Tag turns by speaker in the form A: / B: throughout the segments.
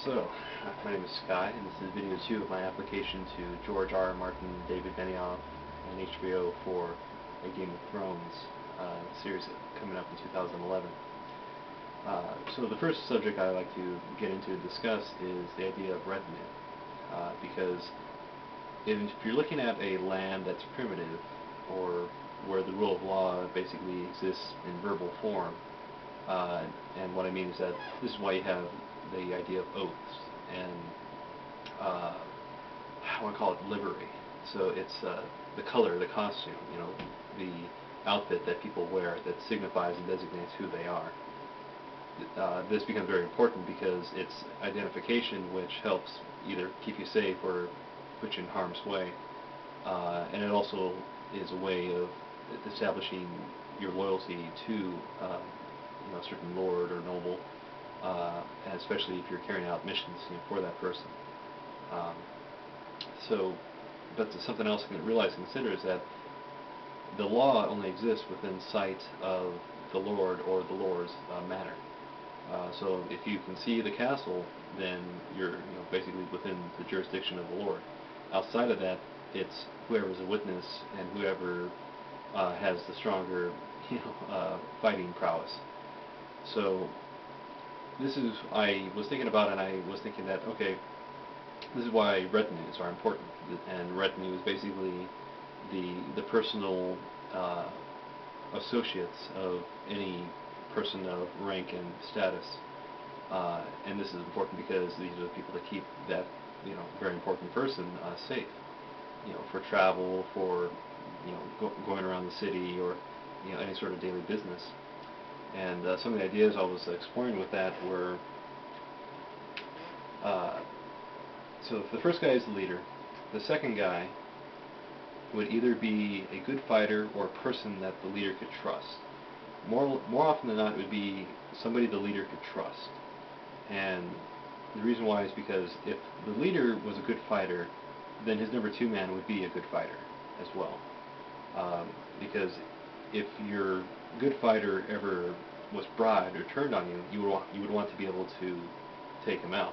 A: So, my name is Sky, and this is video 2 of my application to George R. R. Martin, David Benioff, and HBO for a Game of Thrones series coming up in 2011. So the first subject I like to get into and discuss is the idea of retinue, because if you're looking at a land that's primitive, or where the rule of law basically exists in verbal form, and what I mean is that this is why you have the idea of oaths and I want to call it livery. So it's the color, the costume, the outfit that people wear that signifies and designates who they are. This becomes very important because it's identification which helps either keep you safe or put you in harm's way. And it also is a way of establishing your loyalty to a certain lord or noble, and especially if you're carrying out missions for that person. Um, but something else to realize and consider is that the law only exists within sight of the lord or the lord's manor. So if you can see the castle, then you're basically within the jurisdiction of the lord. Outside of that, it's whoever's a witness and whoever has the stronger fighting prowess. So I was thinking about, and I was thinking that, okay, this is why retinues are important. And retinue is basically the personal associates of any person of rank and status. And this is important because these are the people that keep that very important person safe. For travel, for going around the city, or any sort of daily business. And some of the ideas I was exploring with that were, so if the first guy is the leader, the second guy would either be a good fighter or a person that the leader could trust. More often than not, it would be somebody the leader could trust. And the reason why is because if the leader was a good fighter, then his number 2 man would be a good fighter as well. Because if your good fighter ever was bribed or turned on you, you would want to be able to take him out.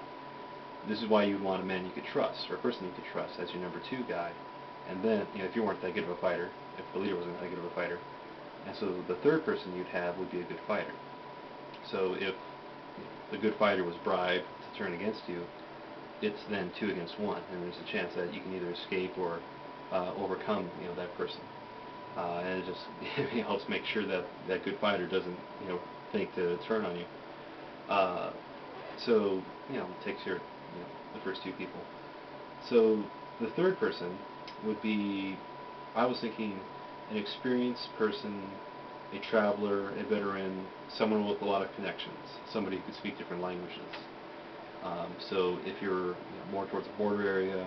A: This is why you would want a man you could trust, or a person you could trust as your number 2 guy. And then, if you weren't that good of a fighter, if the leader wasn't that good of a fighter, and so the third person you'd have would be a good fighter. So if the good fighter was bribed to turn against you, it's then 2 against 1, and there's a chance that you can either escape or overcome that person. And it just helps make sure that that good fighter doesn't think to turn on you. So it takes your the first 2 people. So the third person would be, I was thinking, an experienced person, a traveler, a veteran, someone with a lot of connections, somebody who could speak different languages. So if you're more towards a border area,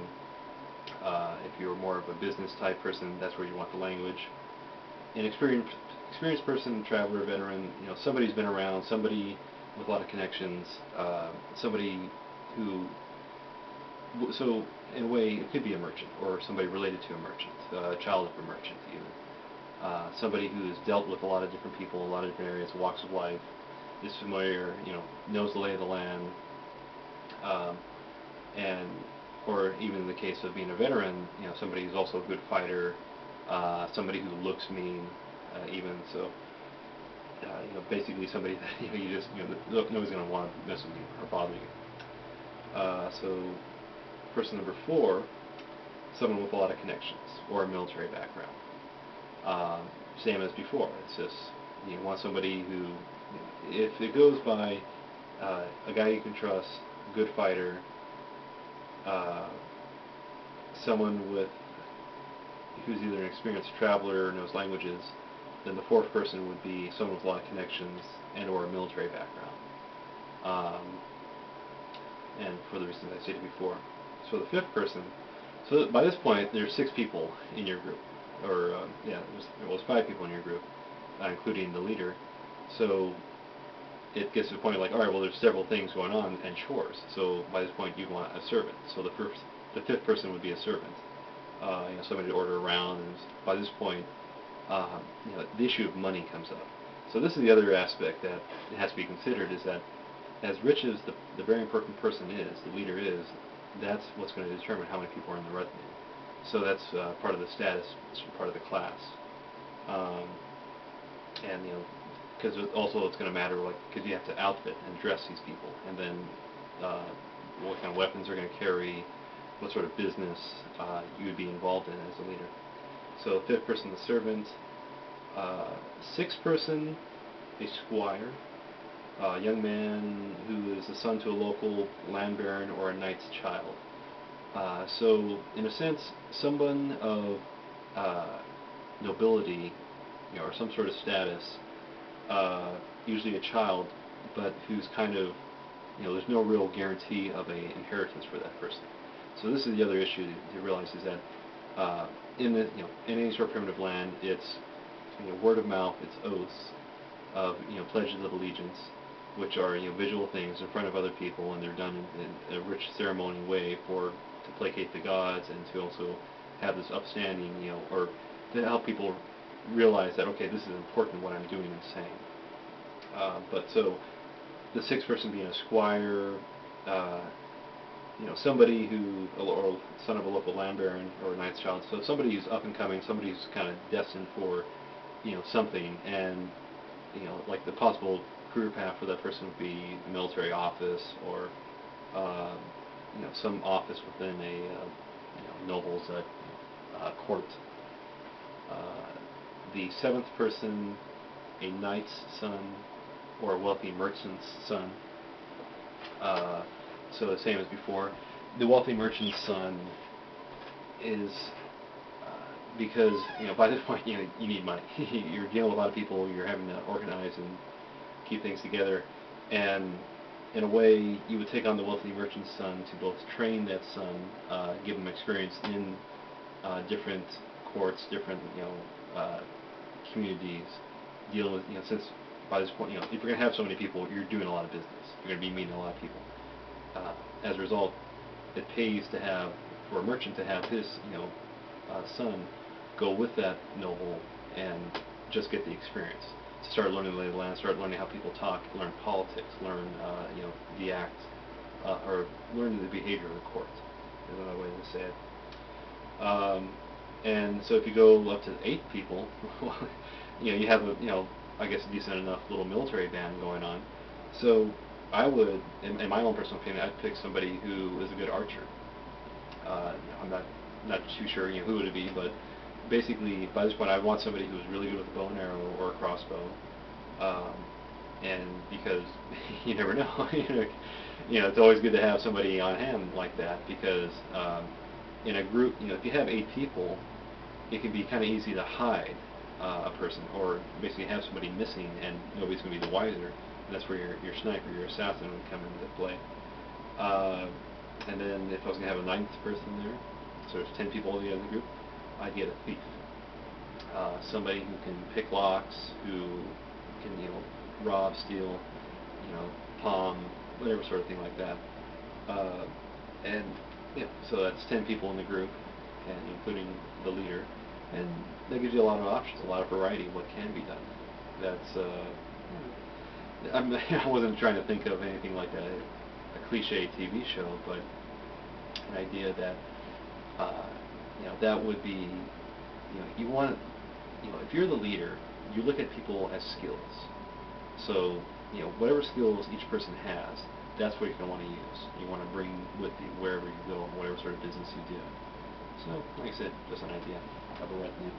A: if you're more of a business type person, that's where you want the language. An experienced person, traveler, veteran, somebody who's been around, somebody with a lot of connections, somebody who, so in a way it could be a merchant, or somebody related to a merchant, a child of a merchant even. Somebody who has dealt with a lot of different people, a lot of different areas, walks of life, is familiar, knows the lay of the land, and or even in the case of being a veteran, somebody who's also a good fighter, somebody who looks mean, even so. Basically somebody that you just nobody's going to want to mess with you or bother you. So person number 4, someone with a lot of connections or a military background. Same as before. It's just you want somebody who, if it goes by a guy you can trust, good fighter, someone who's either an experienced traveler or knows languages, then the 4th person would be someone with a lot of connections and or a military background. And for the reasons I stated before. So the 5th person, so by this point there's 6 people in your group, or there's 5 people in your group, including the leader. So it gets to the point like, all right, well, there's several things going on and chores. So by this point you want a servant. So the 5th person would be a servant. Somebody to order around, and by this point, the issue of money comes up. So this is the other aspect that has to be considered, is that as rich as the very important person is, the leader is, that's what's going to determine how many people are in the retinue. So that's part of the status, part of the class. Um, and because also it's going to matter, like, because you have to outfit and dress these people, and then what kind of weapons they're going to carry, what sort of business you would be involved in as a leader. So fifth person, the servant. Sixth person, a squire, a young man who is the son to a local land baron or a knight's child. So in a sense, someone of nobility, or some sort of status, usually a child, but who's kind of, there's no real guarantee of an inheritance for that person. So this is the other issue to realize, is that in any sort of primitive land, it's word of mouth, it's oaths of pledges of allegiance, which are visual things in front of other people, and they're done in a rich ceremonial way to placate the gods, and to also have this upstanding, or to help people realize that, okay, this is important what I'm doing and saying. But so the sixth person being a squire, somebody who, or son of a local land baron or a knight's child, so somebody who's up and coming, somebody who's kind of destined for something, and like the possible career path for that person would be a military office, or some office within a noble's court. The seventh person, a knight's son or a wealthy merchant's son. So the same as before. The wealthy merchant's son is because by this point you need money. You're dealing with a lot of people. You're having to organize and keep things together, and in a way you would take on the wealthy merchant's son to both train that son, give him experience in different courts, different communities, dealing with since by this point if you're going to have so many people, you're doing a lot of business. You're going to be meeting a lot of people. As a result, it pays to have, for a merchant to have his son go with that noble and just get the experience, to start learning the lay of the land, start learning how people talk, learn politics, learn the act, or learn the behavior of the court, is another way to say it. And so if you go up to 8 people, you have I guess a decent enough little military band going on. So I would, in my own personal opinion, I'd pick somebody who is a good archer. I'm not too sure who it would be, but basically by this point I want somebody who's really good with a bow and arrow or a crossbow, and because you never know, it's always good to have somebody on hand like that, because in a group, if you have 8 people, it can be kind of easy to hide a person, or basically have somebody missing and nobody's going to be the wiser. And that's where your sniper, your assassin would come into play. And then if I was going to have a 9th person there, so there's 10 people in the other group, I'd get a thief. Somebody who can pick locks, who can rob, steal, palm, whatever sort of thing like that. And so that's 10 people in the group, and including the leader, and that gives you a lot of options, a lot of variety of what can be done. That's I wasn't trying to think of anything like a cliche TV show, but an idea that that would be, you want, if you're the leader, you look at people as skills. So whatever skills each person has, that's what you're going to want to use. You want to bring with you wherever you go, whatever sort of business you do. So, like I said, just an idea of a retinue.